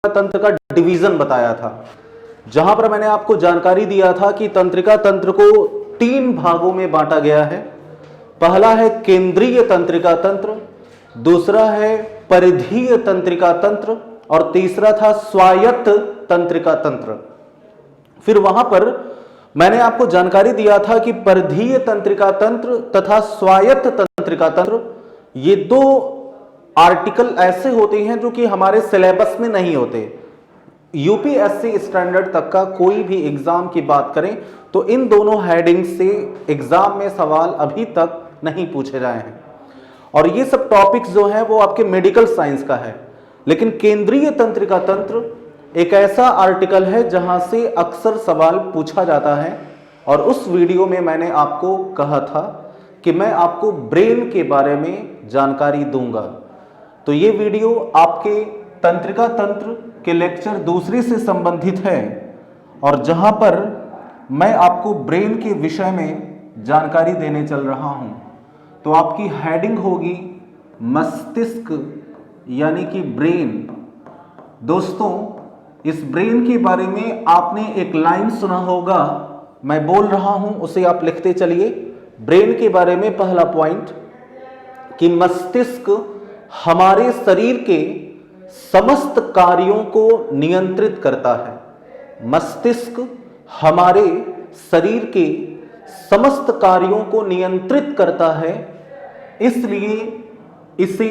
तंत्र का डिवीजन बताया था, जहां पर मैंने आपको जानकारी दिया था कि तंत्रिका तंत्र को 3 भागों में बांटा गया है। पहला है केंद्रीय तंत्रिका तंत्र, दूसरा है परिधीय तंत्रिका तंत्र और तीसरा था स्वायत्त तंत्रिका तंत्र। फिर वहां पर मैंने आपको जानकारी दिया था कि परिधीय तंत्रिका तंत्र तथा स्वायत्त तंत्रिका तंत्र ये 2 आर्टिकल ऐसे होते हैं जो कि हमारे सिलेबस में नहीं होते। यूपीएससी स्टैंडर्ड तक का कोई भी एग्जाम की बात करें तो इन दोनों हेडिंग से एग्जाम में सवाल अभी तक नहीं पूछे जाए हैं, और ये सब टॉपिक्स जो हैं वो आपके मेडिकल साइंस का है। लेकिन केंद्रीय तंत्रिका तंत्र एक ऐसा आर्टिकल है जहां से अक्सर सवाल पूछा जाता है, और उस वीडियो में मैंने आपको कहा था कि मैं आपको ब्रेन के बारे में जानकारी दूंगा। तो ये वीडियो आपके तंत्रिका तंत्र के लेक्चर दूसरे से संबंधित है, और जहां पर मैं आपको ब्रेन के विषय में जानकारी देने चल रहा हूं। तो आपकी हेडिंग होगी मस्तिष्क यानी कि ब्रेन। दोस्तों, इस ब्रेन के बारे में आपने एक लाइन सुना होगा, मैं बोल रहा हूं, उसे आप लिखते चलिए। ब्रेन के बारे में पहला पॉइंट कि मस्तिष्क हमारे शरीर के समस्त कार्यों को नियंत्रित करता है। मस्तिष्क हमारे शरीर के समस्त कार्यों को नियंत्रित करता है, इसलिए इसे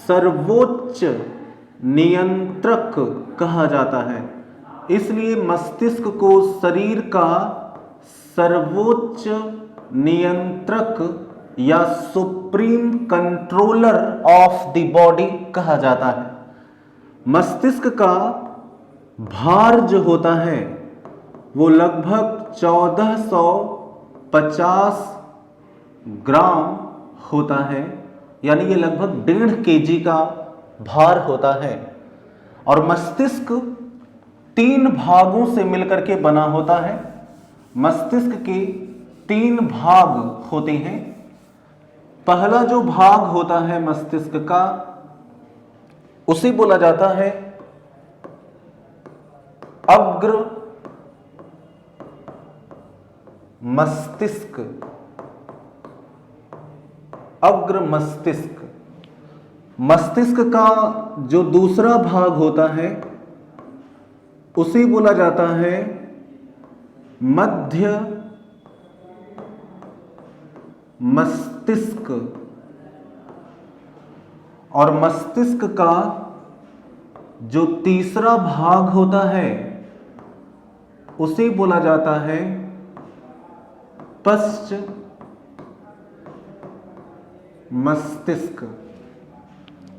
सर्वोच्च नियंत्रक कहा जाता है। इसलिए मस्तिष्क को शरीर का सर्वोच्च नियंत्रक या supreme controller of the body कहा जाता है। मस्तिष्क का भार जो होता है वो लगभग 1450 ग्राम होता है, यानी ये लगभग 1.5 kg का भार होता है। और मस्तिष्क 3 भागों से मिलकर के बना होता है। मस्तिष्क के 3 भाग होते हैं। पहला जो भाग होता है मस्तिष्क का, उसे बोला जाता है अग्र मस्तिष्क। अग्र मस्तिष्क। मस्तिष्क का जो दूसरा भाग होता है उसे बोला जाता है मध्य मस्तिष्क। और मस्तिष्क का जो तीसरा भाग होता है उसे बोला जाता है पश्च मस्तिष्क।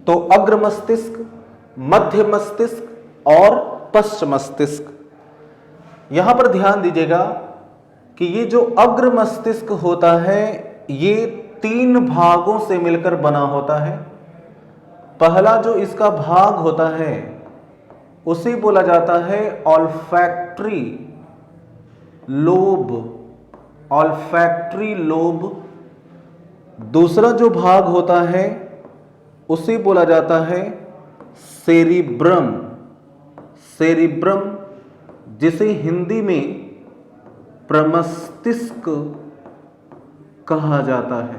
तो अग्र मस्तिष्क, मध्य मस्तिष्क और पश्च मस्तिष्क। यहां पर ध्यान दीजिएगा कि ये जो अग्र मस्तिष्क होता है ये 3 भागों से मिलकर बना होता है। पहला जो इसका भाग होता है उसे बोला जाता है ऑल्फैक्टरी लोब। Olfactory lobe. दूसरा जो भाग होता है उसे बोला जाता है सेरिब्रम। सेरिब्रम, जिसे हिंदी में प्रमस्तिष्क कहा जाता है।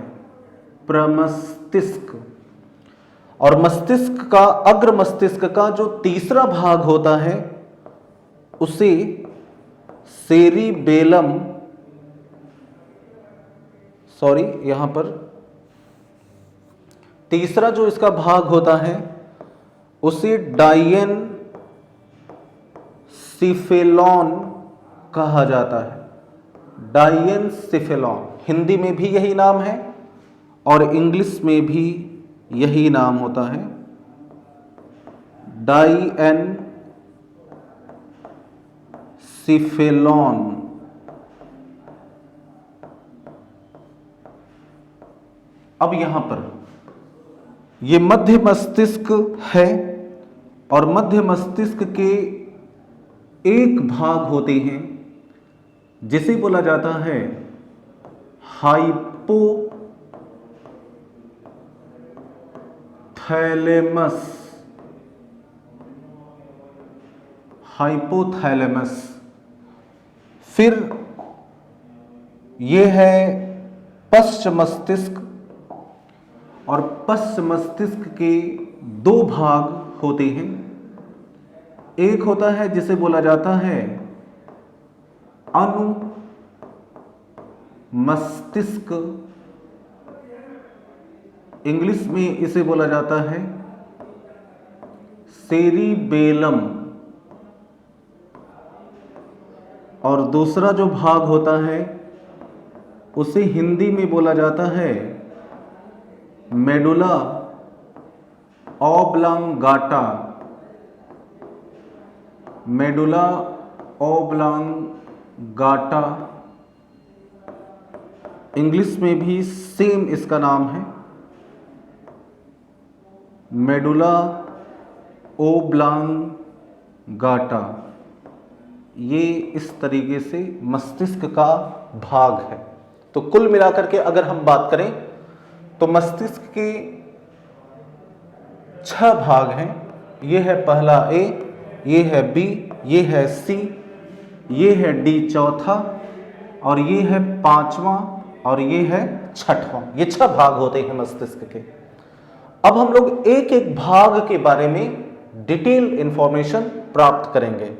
प्रमस्तिष्क। और मस्तिष्क का, अग्र मस्तिष्क का जो तीसरा भाग होता है उसे सेरिबेलम, यहां पर तीसरा जो इसका भाग होता है उसे डायन सिफेलॉन कहा जाता है। डायन सिफेलॉन, सिफेलॉन हिंदी में भी यही नाम है और इंग्लिश में भी यही नाम होता है, डायन सिफेलॉन। अब यहां पर ये मध्य मस्तिष्क है, और मध्य मस्तिष्क के एक भाग होते हैं जिसे बोला जाता है हाइपोथैलेमस। हाइपोथैलेमस। फिर ये है पश्च मस्तिष्क, और पश्च मस्तिष्क के दो भाग होते हैं। एक होता है जिसे बोला जाता है अनु मस्तिष्क, इंग्लिश में इसे बोला जाता है सेरिबेलम, और दूसरा जो भाग होता है उसे हिंदी में बोला जाता है medulla oblongata. Medulla oblongata, English में भी सेम इसका नाम है, मेडुला ओब्लांगाटा। ये इस तरीके से मस्तिष्क का भाग है। तो कुल मिलाकर के अगर हम बात करें तो मस्तिष्क के 6 भाग हैं। ये है पहला ए, ये है बी, ये है सी, ये है डी चौथा, और ये है 5वां, और ये है 6वां। ये 6 भाग होते हैं मस्तिष्क के। अब हम लोग एक एक भाग के बारे में डिटेल इंफॉर्मेशन प्राप्त करेंगे।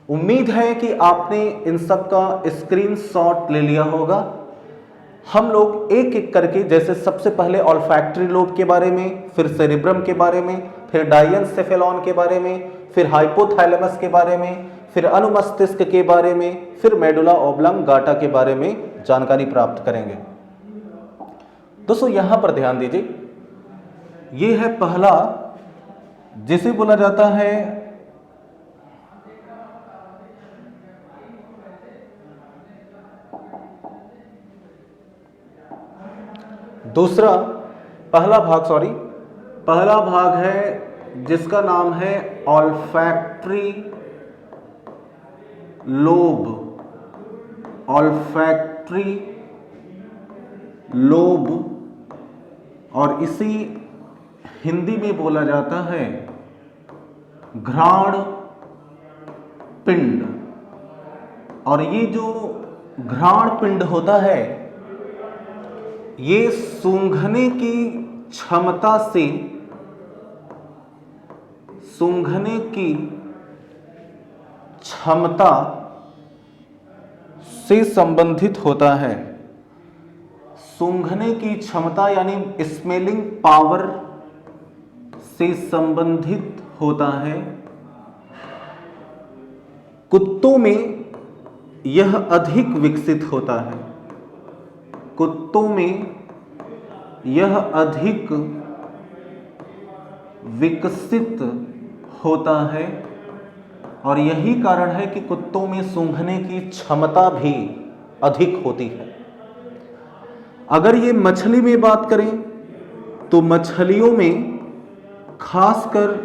उम्मीद है कि आपने इन सब का स्क्रीनशॉट ले लिया होगा। हम लोग एक एक करके, जैसे सबसे पहले ऑल्फैक्टरी लोब के बारे में, फिर सेरिब्रम के बारे में, फिर डाइएन्सेफेलॉन के बारे में, फिर हाइपोथैलेमस के बारे में, फिर अनुमस्तिष्क के बारे में, फिर मेडुला ऑब्लांगाटा के बारे में जानकारी प्राप्त करेंगे। दोस्तों यहां पर ध्यान दीजिए, ये है पहला जिसे बोला जाता है पहला भाग है जिसका नाम है ऑल्फैक्टरी लोब। ऑल्फैक्टरी लोब, और इसी हिंदी में बोला जाता है घ्राण पिंड। और ये जो घ्राण पिंड होता है ये सूंघने की क्षमता से संबंधित होता है। सूंघने की क्षमता यानी स्मेलिंग पावर से संबंधित होता है। कुत्तों में यह अधिक विकसित होता है। कुत्तों में यह अधिक विकसित होता है, और यही कारण है कि कुत्तों में सूंघने की क्षमता भी अधिक होती है। अगर ये मछली में बात करें तो मछलियों में, खासकर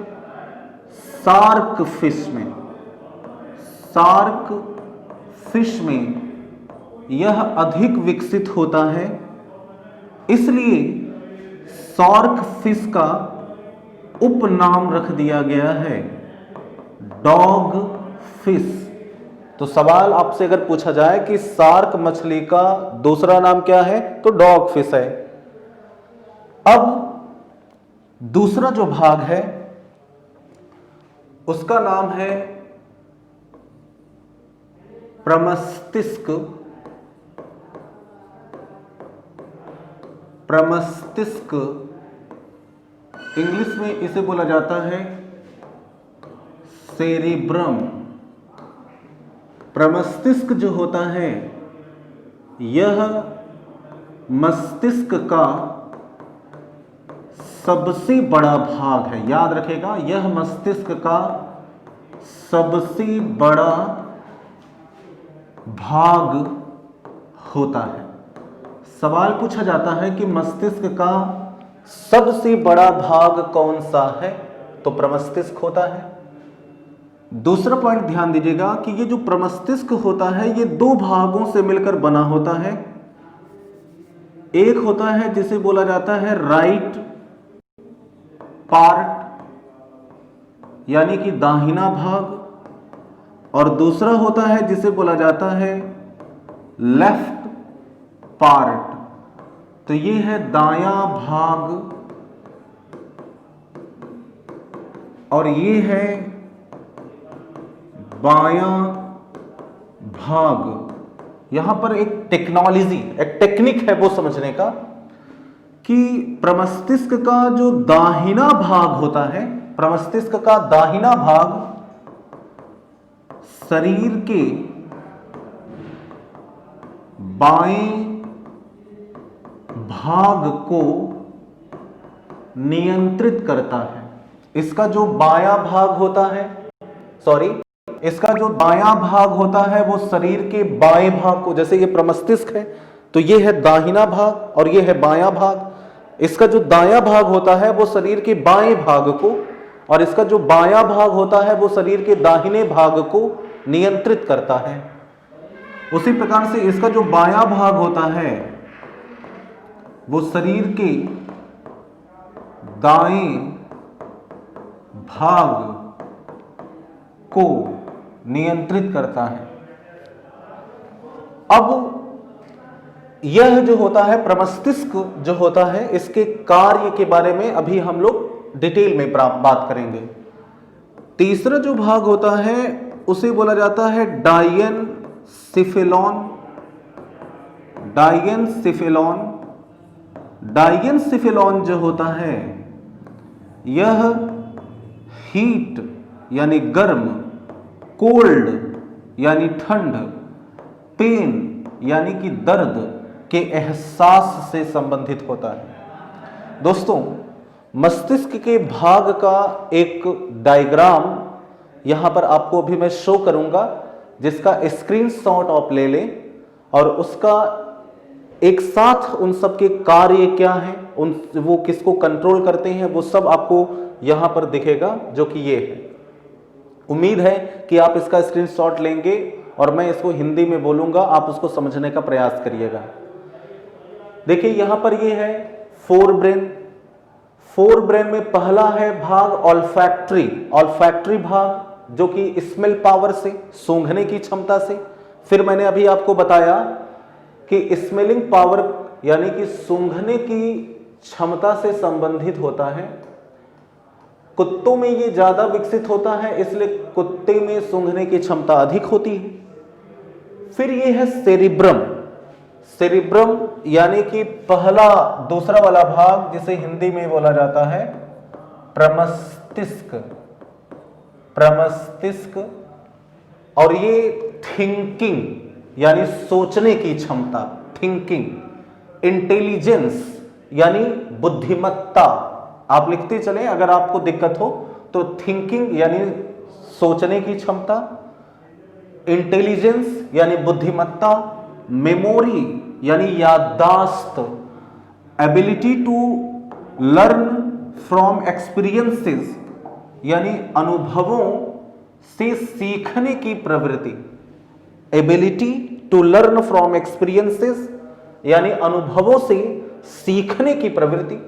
शार्क फिश में यह अधिक विकसित होता है। इसलिए शार्क फिश का उपनाम रख दिया गया है डॉग फिश। तो सवाल आपसे अगर पूछा जाए कि शार्क मछली का दूसरा नाम क्या है, तो डॉग फिश है। अब दूसरा जो भाग है उसका नाम है प्रमस्तिष्क। इंग्लिश में इसे बोला जाता है सेरिब्रम। प्रमस्तिष्क जो होता है यह मस्तिष्क का सबसे बड़ा भाग है। याद रखेगा, यह मस्तिष्क का सबसे बड़ा भाग होता है। सवाल पूछा जाता है कि मस्तिष्क का सबसे बड़ा भाग कौन सा है, तो प्रमस्तिष्क होता है। दूसरा पॉइंट ध्यान दीजिएगा कि ये जो प्रमस्तिष्क होता है ये 2 भागों से मिलकर बना होता है। एक होता है जिसे बोला जाता है राइट पार्ट, यानी कि दाहिना भाग, और दूसरा होता है जिसे बोला जाता है लेफ्ट पार्ट। तो ये है दायां भाग और ये है बायां भाग। यहां पर एक टेक्नोलॉजी, एक टेक्निक है वो समझने का कि प्रमस्तिष्क का जो दाहिना भाग होता है, प्रमस्तिष्क का दाहिना भाग शरीर के बाएं भाग को नियंत्रित करता है। इसका जो बायां भाग होता है, इसका जो दायां भाग होता है वो शरीर के बाएं भाग को, जैसे ये प्रमस्तिष्क है तो ये है दाहिना भाग और ये है बायां भाग। इसका जो दायां भाग होता है वो शरीर के बाएं भाग को, और इसका जो बायां भाग होता है वो शरीर के दाहिने भाग को नियंत्रित करता है। उसी प्रकार से इसका जो बायां भाग होता है वो शरीर के दाएं भाग को नियंत्रित करता है। अब यह जो होता है प्रमस्तिष्क जो होता है, इसके कार्य के बारे में अभी हम लोग डिटेल में बात करेंगे। तीसरा जो भाग होता है उसे बोला जाता है डायेनसिफेलॉन। डायेनसिफेलॉन जो होता है यह हीट यानी गर्म, कोल्ड यानी ठंड, पेन यानी कि दर्द के एहसास से संबंधित होता है। दोस्तों, मस्तिष्क के भाग का एक डायग्राम यहां पर आपको अभी मैं शो करूंगा, जिसका स्क्रीनशॉट आप ले लें और उसका एक साथ उन सब के कार्य क्या हैं, वो किसको कंट्रोल करते हैं, वो सब आपको यहां पर दिखेगा, जो कि ये है। उम्मीद है कि आप इसका स्क्रीनशॉट लेंगे और मैं इसको हिंदी में बोलूंगा, आप उसको समझने का प्रयास करिएगा। देखिए यहां पर ये है फोर ब्रेन में पहला है भाग ऑल्फैक्टरी भाग, जो कि स्मेल पावर से, सूंघने की क्षमता से। फिर मैंने अभी आपको बताया कि स्मेलिंग पावर यानी कि सूंघने की क्षमता से संबंधित होता है। कुत्तों में ये ज्यादा विकसित होता है, इसलिए कुत्ते में सूंघने की क्षमता अधिक होती है। फिर ये है सेरिब्रम यानी कि दूसरा वाला भाग, जिसे हिंदी में बोला जाता है प्रमस्तिष्क। और ये थिंकिंग यानी सोचने की क्षमता, इंटेलिजेंस यानी बुद्धिमत्ता। आप लिखते चले, अगर आपको दिक्कत हो तो थिंकिंग यानी सोचने की क्षमता, इंटेलिजेंस यानी बुद्धिमत्ता, मेमोरी यानी याददाश्त, ability to learn from experiences यानी अनुभवों से सीखने की प्रवृत्ति, ability to learn from experiences यानी अनुभवों से सीखने की प्रवृत्ति,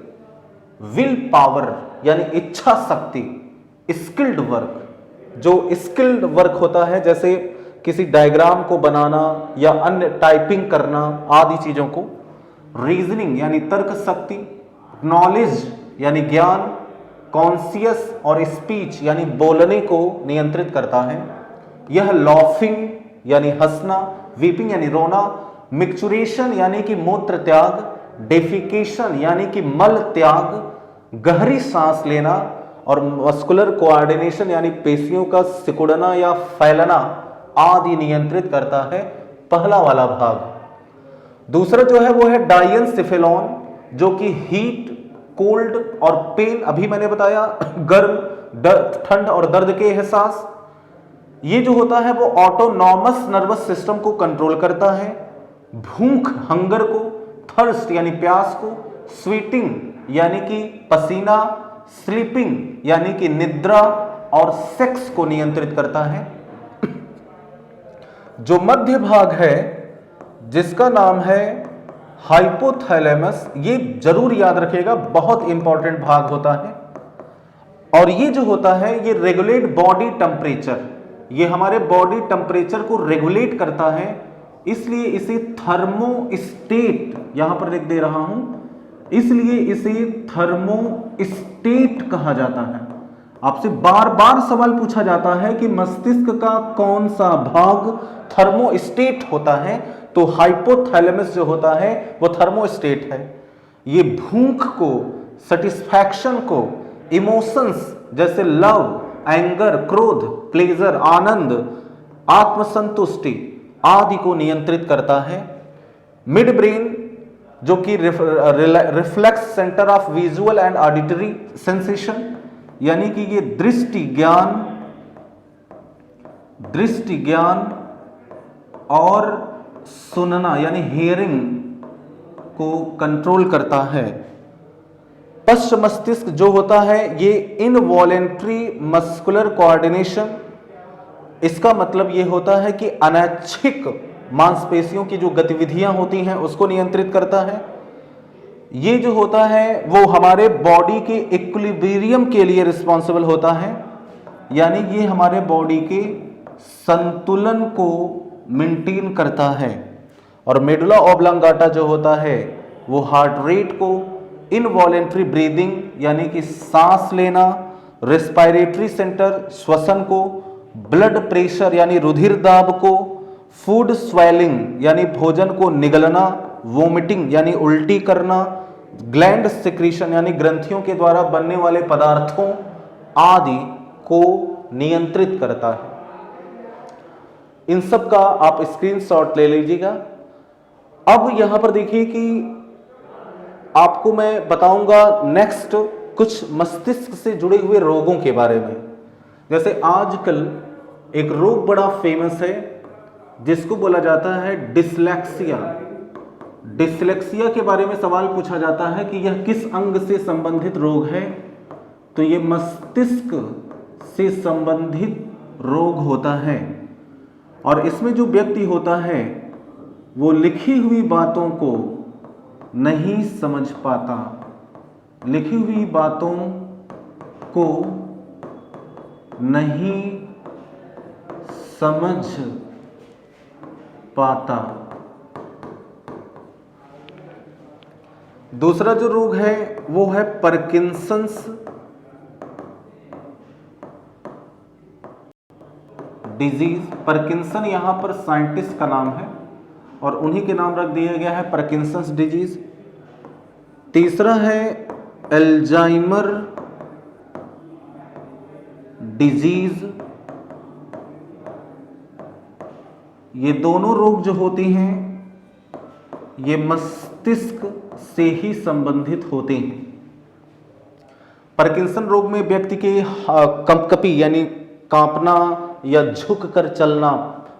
विल पावर यानी इच्छा शक्ति, स्किल्ड वर्क, जो स्किल्ड वर्क होता है जैसे किसी डायग्राम को बनाना या अन्य टाइपिंग करना आदि चीजों को, रीजनिंग यानी तर्क शक्ति, नॉलेज यानी ज्ञान, कॉन्शियस और स्पीच यानी बोलने को नियंत्रित करता है। यह लॉफिंग यानी हंसना, वीपिंग यानी रोना, मिक्चुरेशन यानी कि मूत्र त्याग, डेफिकेशन यानी कि मल त्याग, गहरी सांस लेना, और मस्कुलर कोऑर्डिनेशन यानी पेशियों का सिकुड़ना या फैलना आदि नियंत्रित करता है पहला वाला भाग। दूसरा जो है वो है डायेनसिफेलॉन, जो कि हीट, कोल्ड और पेन, अभी मैंने बताया गर्म, ठंड और दर्द के एहसास। ये जो होता है वो ऑटोनॉमस नर्वस सिस्टम को कंट्रोल करता है, भूख हंगर को, थर्स्ट यानी प्यास को, स्वीटिंग यानी कि पसीना, स्लीपिंग यानी कि निद्रा और सेक्स को नियंत्रित करता है। जो मध्य भाग है जिसका नाम है हाइपोथैलेमस, ये जरूर याद रखिएगा, बहुत इंपॉर्टेंट भाग होता है। और ये जो होता है ये रेगुलेट बॉडी टेम्परेचर ये हमारे बॉडी टेम्परेचर को रेगुलेट करता है, इसलिए इसे थर्मोस्टेट यहां पर लिख दे रहा हूं, इसलिए इसे थर्मोस्टेट कहा जाता है। आपसे बार बार सवाल पूछा जाता है कि मस्तिष्क का कौन सा भाग थर्मोस्टेट होता है, तो हाइपोथैलेमस जो होता है वो थर्मोस्टेट है। ये भूख को, सेटिस्फैक्शन को, इमोशंस जैसे लव, एंगर, क्रोध, प्लेजर, आनंद, आत्मसंतुष्टि आदि को नियंत्रित करता है। मिड ब्रेन जो कि reflex centre of visual and auditory sensation, यानी कि ये दृष्टि ज्ञान और सुनना यानी हियरिंग को कंट्रोल करता है। पश्च मस्तिष्क जो होता है ये इनवॉलेंट्री मस्कुलर कोऑर्डिनेशन, इसका मतलब ये होता है कि अनैच्छिक मांसपेशियों की जो गतिविधियां होती हैं उसको नियंत्रित करता है। ये जो होता है वो हमारे बॉडी के इक्विलिब्रियम के लिए रिस्पॉन्सिबल होता है, यानी ये हमारे बॉडी के संतुलन को मेंटेन करता है। और मेडुला ऑब्लांगाटा जो होता है वो हार्ट रेट को, इनवॉलेंट्री ब्रीदिंग यानी कि सांस लेना, रेस्पिरेटरी सेंटर श्वसन को, ब्लड प्रेशर यानी रुधिर दाब को, फूड स्वेलिंग यानी भोजन को निगलना, वोमिटिंग यानी उल्टी करना, ग्लैंड सिक्रीशन यानी ग्रंथियों के द्वारा बनने वाले पदार्थों आदि को नियंत्रित करता है। इन सब का आप स्क्रीनशॉट ले लीजिएगा। अब यहां पर देखिए कि आपको मैं बताऊंगा नेक्स्ट कुछ मस्तिष्क से जुड़े हुए रोगों के बारे में। जैसे आजकल एक रोग बड़ा फेमस है जिसको बोला जाता है डिसलेक्सिया। डिसलेक्सिया के बारे में सवाल पूछा जाता है कि यह किस अंग से संबंधित रोग है, तो यह मस्तिष्क से संबंधित रोग होता है। और इसमें जो व्यक्ति होता है वो लिखी हुई बातों को नहीं समझ पाता, लिखी हुई बातों को नहीं समझ पाता। दूसरा जो रोग है वो है पार्किंसंस डिजीज। पार्किंसन यहां पर साइंटिस्ट का नाम है और उन्हीं के नाम रख दिया गया है पार्किंसंस डिजीज। तीसरा है अल्जाइमर डिजीज। ये दोनों रोग जो होते हैं ये मस्तिष्क से ही संबंधित होते हैं। पार्किंसन रोग में व्यक्ति के कंपकपी यानी कांपना या झुक कर चलना,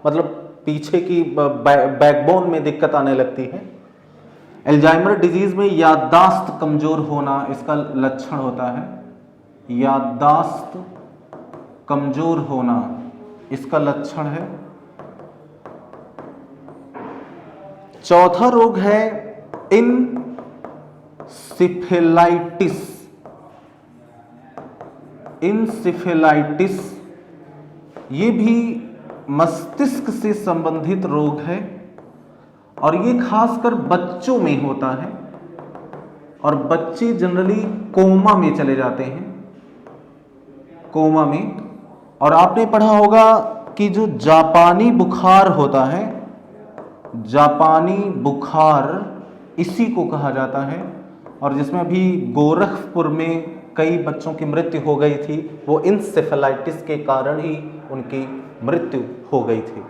मतलब पीछे की बैकबोन में दिक्कत आने लगती है। अल्जाइमर डिजीज में याददाश्त कमजोर होना इसका लक्षण होता है, याददाश्त कमजोर होना इसका लक्षण है। चौथा रोग है इंसेफेलाइटिस। इंसेफेलाइटिस ये भी मस्तिष्क से संबंधित रोग है और ये खासकर बच्चों में होता है और बच्चे जनरली कोमा में चले जाते हैं, कोमा में। और आपने पढ़ा होगा कि जो जापानी बुखार होता है, जापानी बुखार इसी को कहा जाता है, और जिसमें अभी गोरखपुर में कई बच्चों की मृत्यु हो गई थी, वो इंसेफेलाइटिस के कारण ही उनकी मृत्यु हो गई थी।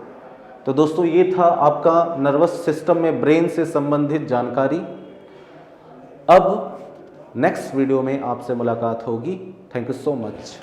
तो दोस्तों ये था आपका नर्वस सिस्टम में ब्रेन से संबंधित जानकारी। अब नेक्स्ट वीडियो में आपसे मुलाकात होगी। Thank you so much.